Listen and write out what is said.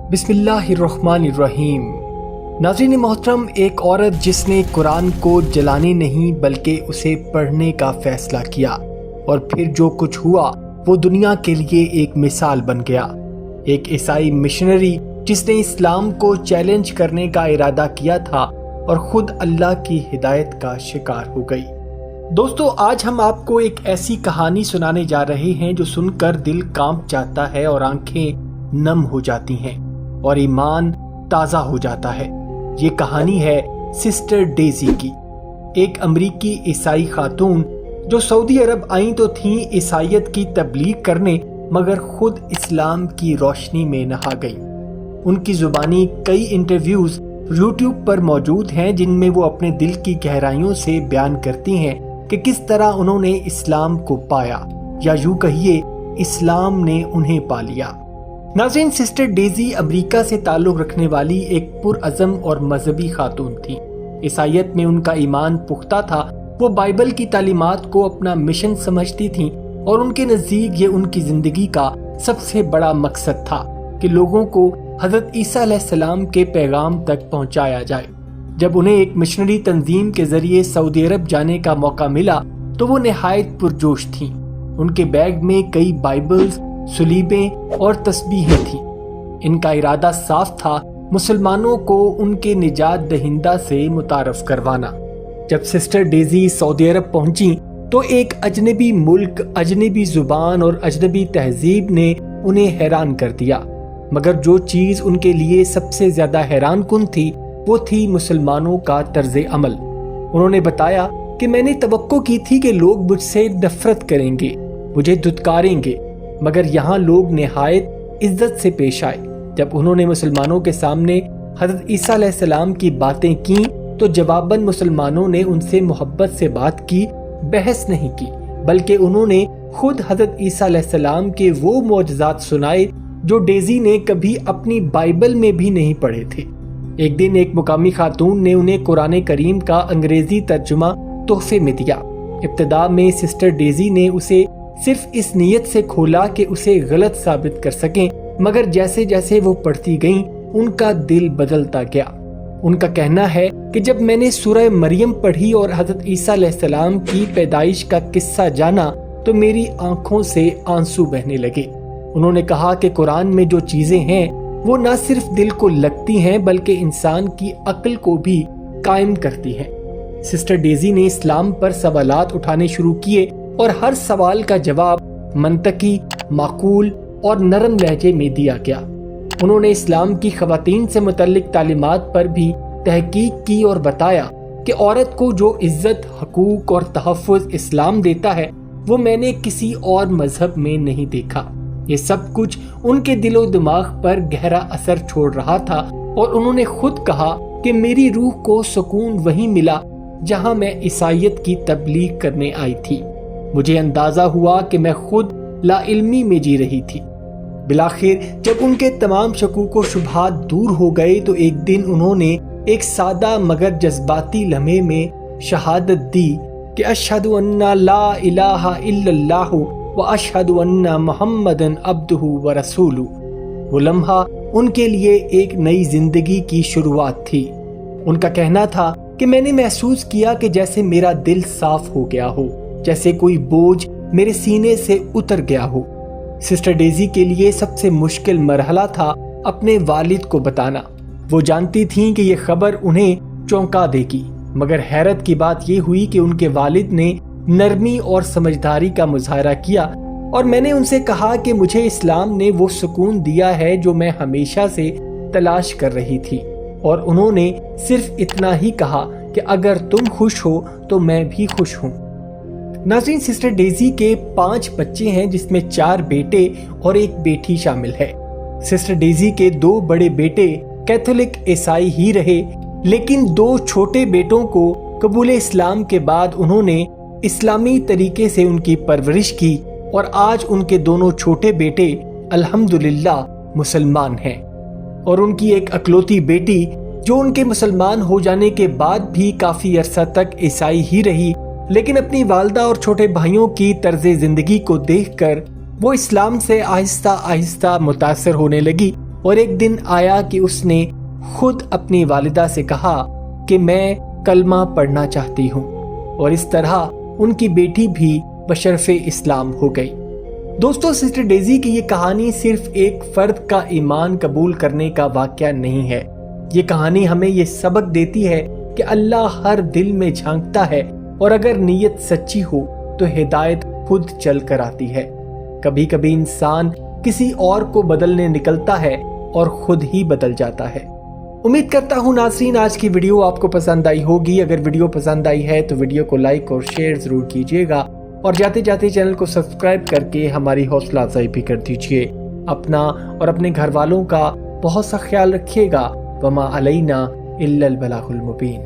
بسم اللہ الرحمن الرحیم۔ ناظرین محترم، ایک عورت جس نے قرآن کو جلانے نہیں بلکہ اسے پڑھنے کا فیصلہ کیا اور پھر جو کچھ ہوا وہ دنیا کے لیے ایک مثال بن گیا۔ ایک عیسائی مشنری جس نے اسلام کو چیلنج کرنے کا ارادہ کیا تھا اور خود اللہ کی ہدایت کا شکار ہو گئی۔ دوستو، آج ہم آپ کو ایک ایسی کہانی سنانے جا رہے ہیں جو سن کر دل کانپ جاتا ہے اور آنکھیں نم ہو جاتی ہیں اور ایمان تازہ ہو جاتا ہے۔ یہ کہانی ہے سسٹر ڈیزی کی، ایک امریکی عیسائی خاتون جو سعودی عرب آئیں تو تھیں عیسائیت کی تبلیغ کرنے، مگر خود اسلام کی روشنی میں نہا گئیں۔ ان کی زبانی کئی انٹرویوز یوٹیوب پر موجود ہیں جن میں وہ اپنے دل کی گہرائیوں سے بیان کرتی ہیں کہ کس طرح انہوں نے اسلام کو پایا، یا یوں کہیے اسلام نے انہیں پا لیا۔ ناظرین، سسٹر ڈیزی امریکہ سے تعلق رکھنے والی ایک پرعزم اور مذہبی خاتون تھی۔ عیسائیت میں ان کا ایمان پختہ تھا۔ وہ بائبل کی تعلیمات کو اپنا مشن سمجھتی تھیں اور ان کے نزدیک یہ ان کی زندگی کا سب سے بڑا مقصد تھا کہ لوگوں کو حضرت عیسیٰ علیہ السلام کے پیغام تک پہنچایا جائے۔ جب انہیں ایک مشنری تنظیم کے ذریعے سعودی عرب جانے کا موقع ملا تو وہ نہایت پرجوش تھیں۔ ان کے بیگ میں کئی بائبلز، صلیبیں اور تسبیحیں تھیں۔ ان کا ارادہ صاف تھا، مسلمانوں کو ان کے نجات دہندہ سے متعارف کروانا۔ جب سسٹر ڈیزی سعودی عرب پہنچی تو ایک اجنبی ملک، اجنبی زبان اور اجنبی تہذیب نے انہیں حیران کر دیا، مگر جو چیز ان کے لیے سب سے زیادہ حیران کن تھی وہ تھی مسلمانوں کا طرز عمل۔ انہوں نے بتایا کہ میں نے توقع کی تھی کہ لوگ مجھ سے نفرت کریں گے، مجھے دھتکاریں گے، مگر یہاں لوگ نہایت عزت سے پیش آئے۔ جب انہوں نے مسلمانوں کے سامنے حضرت عیسیٰ علیہ السلام کی باتیں کی تو جواباً مسلمانوں نے ان سے محبت سے بات کی، بحث نہیں کی، بلکہ انہوں نے خود حضرت عیسیٰ علیہ السلام کے وہ معجزات سنائے جو ڈیزی نے کبھی اپنی بائبل میں بھی نہیں پڑھے تھے۔ ایک دن ایک مقامی خاتون نے انہیں قرآن کریم کا انگریزی ترجمہ تحفے میں دیا۔ ابتدا میں سسٹر ڈیزی نے اسے صرف اس نیت سے کھولا کہ اسے غلط ثابت کر سکیں، مگر جیسے جیسے وہ پڑھتی گئیں ان کا دل بدلتا گیا۔ ان کا کہنا ہے کہ جب میں نے سورہ مریم پڑھی اور حضرت عیسیٰ علیہ السلام کی پیدائش کا قصہ جانا تو میری آنکھوں سے آنسو بہنے لگے۔ انہوں نے کہا کہ قرآن میں جو چیزیں ہیں وہ نہ صرف دل کو لگتی ہیں بلکہ انسان کی عقل کو بھی قائم کرتی ہیں۔ سسٹر ڈیزی نے اسلام پر سوالات اٹھانے شروع کیے اور ہر سوال کا جواب منطقی، معقول اور نرم لہجے میں دیا گیا۔ انہوں نے اسلام کی خواتین سے متعلق تعلیمات پر بھی تحقیق کی اور بتایا کہ عورت کو جو عزت، حقوق اور تحفظ اسلام دیتا ہے وہ میں نے کسی اور مذہب میں نہیں دیکھا۔ یہ سب کچھ ان کے دل و دماغ پر گہرا اثر چھوڑ رہا تھا اور انہوں نے خود کہا کہ میری روح کو سکون وہیں ملا جہاں میں عیسائیت کی تبلیغ کرنے آئی تھی۔ مجھے اندازہ ہوا کہ میں خود لا علمی میں جی رہی تھی۔ بالآخر جب ان کے تمام شکوک و شبہات دور ہو گئے تو ایک دن انہوں نے ایک سادہ مگر جذباتی لمحے میں شہادت دی کہ اشہد ان لا الہ الا اللہ واشہد ان محمدً عبدہ ورسولہ۔ وہ لمحہ ان کے لیے ایک نئی زندگی کی شروعات تھی۔ ان کا کہنا تھا کہ میں نے محسوس کیا کہ جیسے میرا دل صاف ہو گیا ہو، جیسے کوئی بوجھ میرے سینے سے اتر گیا ہو۔ سسٹر ڈیزی کے لیے سب سے مشکل مرحلہ تھا اپنے والد کو بتانا۔ وہ جانتی تھیں کہ یہ خبر انہیں چونکا دے گی، مگر حیرت کی بات یہ ہوئی کہ ان کے والد نے نرمی اور سمجھداری کا مظاہرہ کیا اور میں نے ان سے کہا کہ مجھے اسلام نے وہ سکون دیا ہے جو میں ہمیشہ سے تلاش کر رہی تھی، اور انہوں نے صرف اتنا ہی کہا کہ اگر تم خوش ہو تو میں بھی خوش ہوں۔ ناظرین، سسٹر ڈیزی کے 5 بچے ہیں جس میں 4 بیٹے اور 1 بیٹی شامل ہے۔ سسٹر ڈیزی کے 2 بڑے بیٹے کیتھولک عیسائی ہی رہے، لیکن 2 چھوٹے بیٹوں کو قبول اسلام کے بعد انہوں نے اسلامی طریقے سے ان کی پرورش کی اور آج ان کے دونوں چھوٹے بیٹے الحمدللہ مسلمان ہیں، اور ان کی ایک اکلوتی بیٹی جو ان کے مسلمان ہو جانے کے بعد بھی کافی عرصہ تک عیسائی ہی رہی، لیکن اپنی والدہ اور چھوٹے بھائیوں کی طرز زندگی کو دیکھ کر وہ اسلام سے آہستہ آہستہ متاثر ہونے لگی اور ایک دن آیا کہ اس نے خود اپنی والدہ سے کہا کہ میں کلمہ پڑھنا چاہتی ہوں، اور اس طرح ان کی بیٹی بھی بشرف اسلام ہو گئی۔ دوستو، سسٹر ڈیزی کی یہ کہانی صرف ایک فرد کا ایمان قبول کرنے کا واقعہ نہیں ہے۔ یہ کہانی ہمیں یہ سبق دیتی ہے کہ اللہ ہر دل میں جھانکتا ہے، اور اگر نیت سچی ہو تو ہدایت خود چل کر آتی ہے۔ کبھی کبھی انسان کسی اور کو بدلنے نکلتا ہے اور خود ہی بدل جاتا ہے۔ امید کرتا ہوں ناظرین آج کی ویڈیو آپ کو پسند آئی ہوگی۔ اگر ویڈیو پسند آئی ہے تو ویڈیو کو لائک اور شیئر ضرور کیجیے گا، اور جاتے جاتے چینل کو سبسکرائب کر کے ہماری حوصلہ افزائی بھی کر دیجیے۔ اپنا اور اپنے گھر والوں کا بہت سا خیال رکھیے گا۔ وما علینا الا البلاغ المبین۔